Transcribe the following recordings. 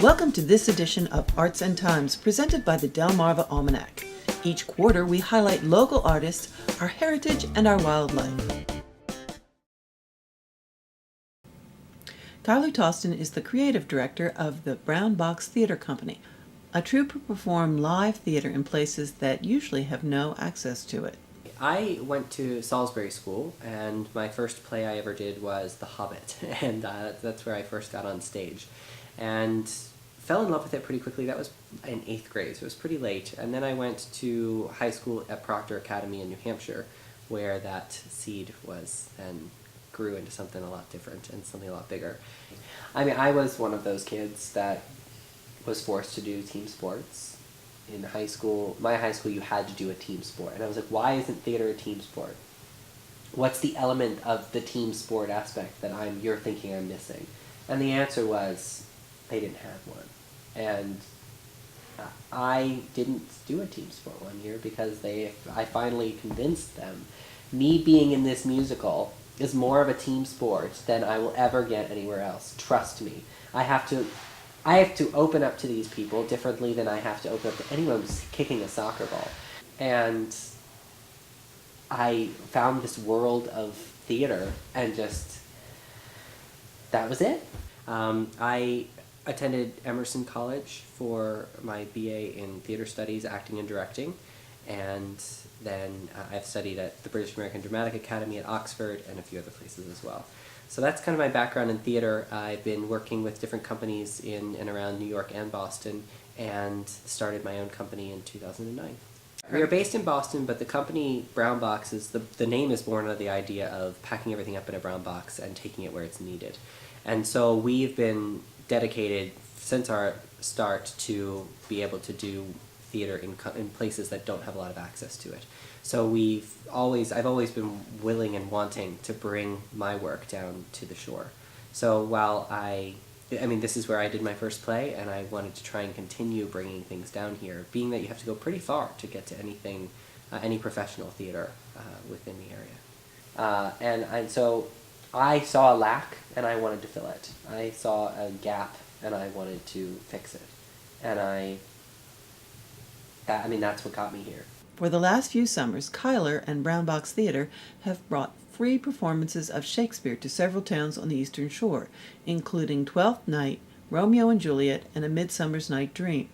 Welcome to this edition of Arts and Times, presented by the Delmarva Almanac. Each quarter, we highlight local artists, our heritage, and our wildlife. Kyler Taustin is the creative director of the Brown Box Theater Company, a troupe who perform live theater in places that usually have no access to it. I went to Salisbury School, and my first play I ever did was The Hobbit, and that's where I first got on stage. And fell in love with it pretty quickly. That was in 8th grade, so it was pretty late. And then I went to high school at Proctor Academy in New Hampshire, where that seed was and grew into something a lot different and something a lot bigger. I mean, I was one of those kids that was forced to do team sports. In high school, my high school, you had to do a team sport. And I was like, why isn't theater a team sport? What's the element of the team sport aspect that you're thinking I'm missing? And the answer was, they didn't have one. And I didn't do a team sport one year because I finally convinced them, me being in this musical is more of a team sport than I will ever get anywhere else. Trust me. I have to open up to these people differently than I have to open up to anyone who's kicking a soccer ball. And I found this world of theater, and that was it. I attended Emerson College for my BA in Theater Studies, Acting and Directing, and then I've studied at the British American Dramatic Academy at Oxford and a few other places as well. So that's kind of my background in theater. I've been working with different companies in and around New York and Boston, and started my own company in 2009. We are based in Boston, but the company Brown Box the name is born out of the idea of packing everything up in a brown box and taking it where it's needed. And so we've been dedicated since our start to be able to do theater in places that don't have a lot of access to it. So I've always been willing and wanting to bring my work down to the shore. So while this is where I did my first play, and I wanted to try and continue bringing things down here, being that you have to go pretty far to get to anything, any professional theater within the area. And so I saw a lack, and I wanted to fill it. I saw a gap, and I wanted to fix it. And that's what got me here. For the last few summers, Kyler and Brown Box Theater have brought free performances of Shakespeare to several towns on the Eastern Shore, including Twelfth Night, Romeo and Juliet, and A Midsummer's Night Dream.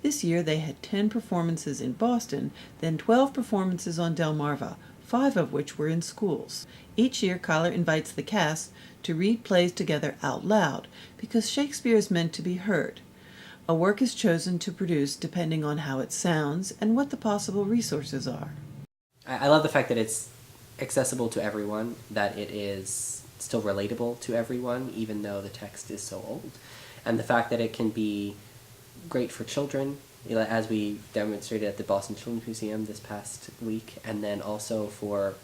This year they had 10 performances in Boston, then 12 performances on Delmarva, 5 of which were in schools. Each year, Kyler invites the cast to read plays together out loud, because Shakespeare is meant to be heard. A work is chosen to produce depending on how it sounds and what the possible resources are. I love the fact that it's accessible to everyone, that it is still relatable to everyone, even though the text is so old. And the fact that it can be great for children, as we demonstrated at the Boston Children's Museum this past week, and then also for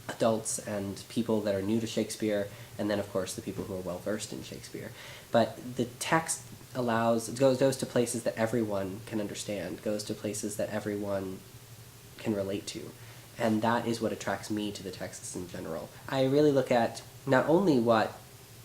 adults and people that are new to Shakespeare, and then of course the people who are well versed in Shakespeare. But the text goes to places that everyone can understand, goes to places that everyone can relate to. And that is what attracts me to the texts in general. I really look at not only what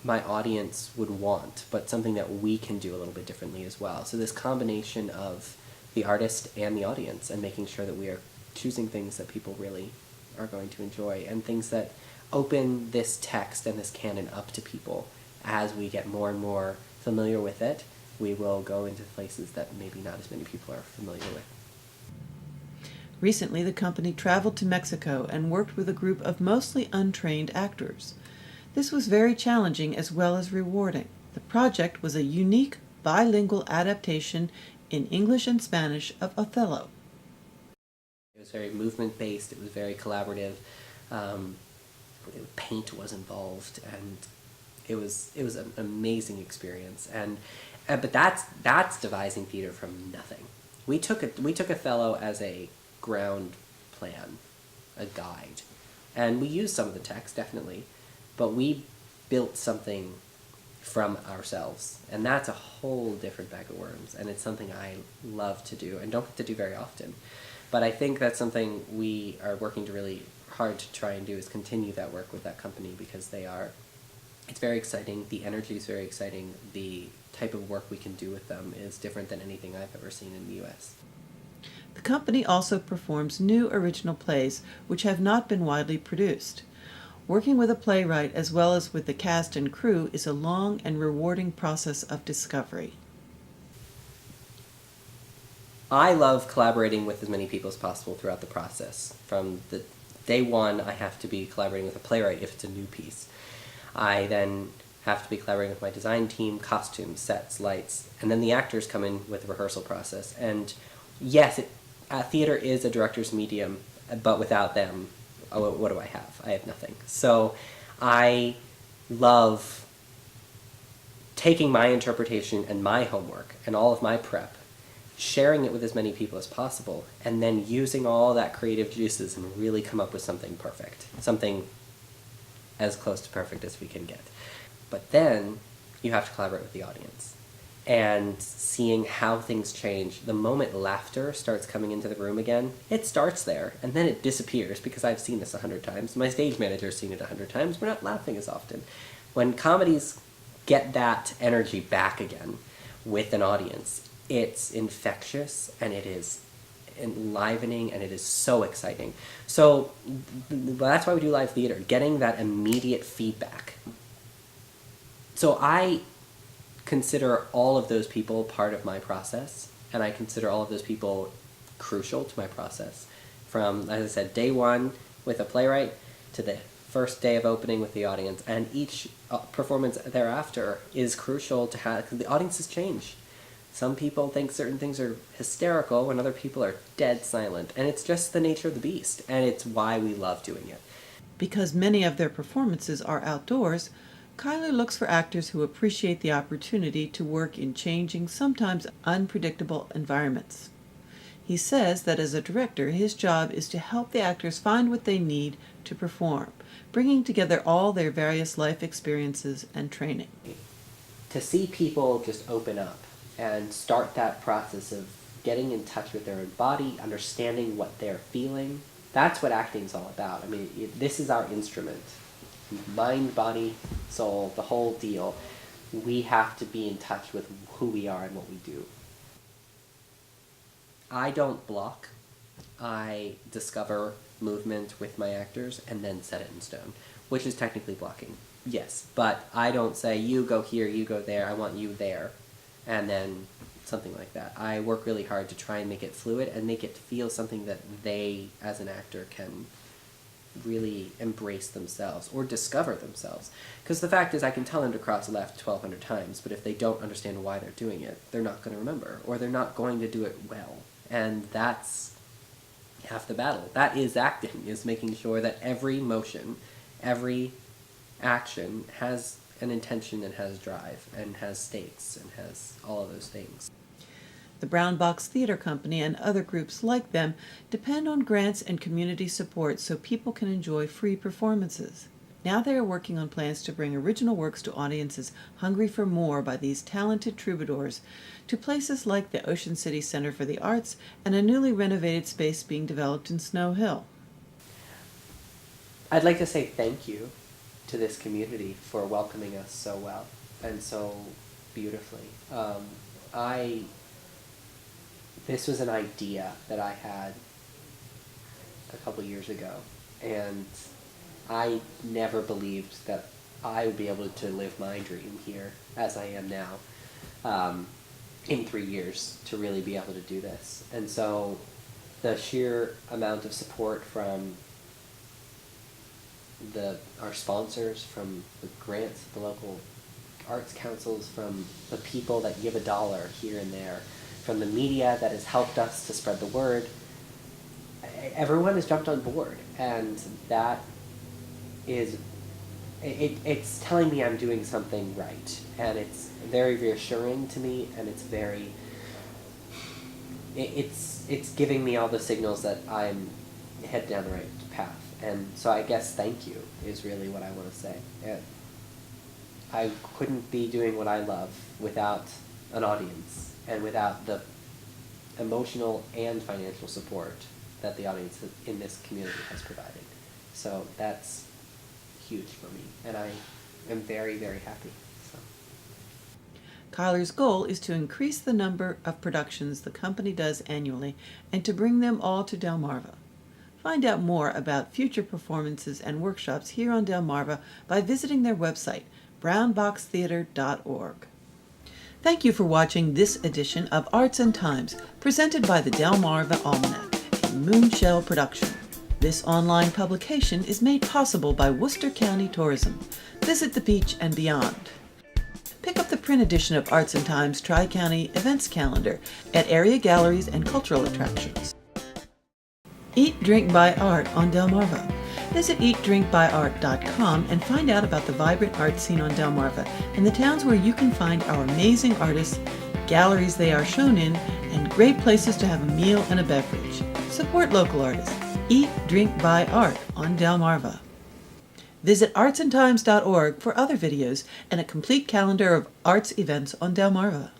my audience would want, but something that we can do a little bit differently as well. So this combination of the artist and the audience, and making sure that we are choosing things that people really are going to enjoy, and things that open this text and this canon up to people. As we get more and more familiar with it, we will go into places that maybe not as many people are familiar with. Recently, the company traveled to Mexico and worked with a group of mostly untrained actors. This was very challenging as well as rewarding. The project was a unique bilingual adaptation in English and Spanish of Othello. It was very movement-based, it was very collaborative, paint was involved, and it was an amazing experience. But that's devising theater from nothing. We took Othello as a ground plan, a guide, and we used some of the text, definitely, but we built something from ourselves, and that's a whole different bag of worms, and it's something I love to do and don't get to do very often. But I think that's something we are working to really hard to try and do, is continue that work with that company, because they are It's very exciting. The energy is very exciting. The type of work we can do with them is different than anything I've ever seen in the U.S. The company also performs new original plays which have not been widely produced. Working with a playwright as well as with the cast and crew is a long and rewarding process of discovery. I love collaborating with as many people as possible throughout the process. From the day one, I have to be collaborating with a playwright if it's a new piece. I then have to be collaborating with my design team, costumes, sets, lights, and then the actors come in with the rehearsal process. And yes, theater is a director's medium, but without them, what do I have? I have nothing. So I love taking my interpretation and my homework and all of my prep, sharing it with as many people as possible, and then using all that creative juices and really come up with something perfect, something as close to perfect as we can get. But then you have to collaborate with the audience and seeing how things change. The moment laughter starts coming into the room again, it starts there and then it disappears because I've seen this 100 times. My stage manager's seen it 100 times. We're not laughing as often. When comedies get that energy back again with an audience, it's infectious and it is enlivening and it is so exciting. So that's why we do live theater, getting that immediate feedback. So I consider all of those people part of my process, and I consider all of those people crucial to my process. From, as I said, day one with a playwright to the first day of opening with the audience, and each performance thereafter is crucial to have, because the audiences change. Some people think certain things are hysterical when other people are dead silent, and it's just the nature of the beast, and it's why we love doing it. Because many of their performances are outdoors, Kyler looks for actors who appreciate the opportunity to work in changing, sometimes unpredictable environments. He says that as a director, his job is to help the actors find what they need to perform, bringing together all their various life experiences and training. To see people just open up and start that process of getting in touch with their own body, understanding what they're feeling, that's what acting's all about. I mean, this is our instrument. Mind, body, soul, the whole deal. We have to be in touch with who we are and what we do. I don't block. I discover movement with my actors and then set it in stone, which is technically blocking. Yes, but I don't say, you go here, you go there, I want you there, and then something like that. I work really hard to try and make it fluid and make it feel something that they, as an actor, can really embrace themselves or discover themselves. Because the fact is, I can tell them to cross left 1,200 times, but if they don't understand why they're doing it, they're not going to remember, or they're not going to do it well. And that's half the battle. That is acting, is making sure that every motion, every action has an intention and has drive and has stakes and has all of those things. The Brown Box Theater Company and other groups like them depend on grants and community support so people can enjoy free performances. Now they are working on plans to bring original works to audiences hungry for more by these talented troubadours to places like the Ocean City Center for the Arts and a newly renovated space being developed in Snow Hill. I'd like to say thank you to this community for welcoming us so well and so beautifully. This was an idea that I had a couple years ago, and I never believed that I would be able to live my dream here as I am now in 3 years to really be able to do this. And so the sheer amount of support from our sponsors, from the grants, the local arts councils, from the people that give $1 here and there, from the media that has helped us to spread the word, everyone has jumped on board, and that is, it's telling me I'm doing something right, and it's very reassuring to me, and it's very, it's giving me all the signals that I'm headed down the right path. And so I guess thank you is really what I want to say. And I couldn't be doing what I love without an audience and without the emotional and financial support that the audience in this community has provided. So that's huge for me. And I am very, very happy. So. Kyler's goal is to increase the number of productions the company does annually and to bring them all to Delmarva. Find out more about future performances and workshops here on Delmarva by visiting their website, brownboxtheater.org. Thank you for watching this edition of Arts and Times, presented by the Delmarva Almanac, a Moonshell production. This online publication is made possible by Worcester County Tourism. Visit the beach and beyond. Pick up the print edition of Arts and Times Tri-County Events Calendar at area galleries and cultural attractions. Eat, Drink, Buy Art on Delmarva. Visit eatdrinkbuyart.com and find out about the vibrant art scene on Delmarva and the towns where you can find our amazing artists, galleries they are shown in, and great places to have a meal and a beverage. Support local artists. Eat, Drink, Buy Art on Delmarva. Visit artsandtimes.org for other videos and a complete calendar of arts events on Delmarva.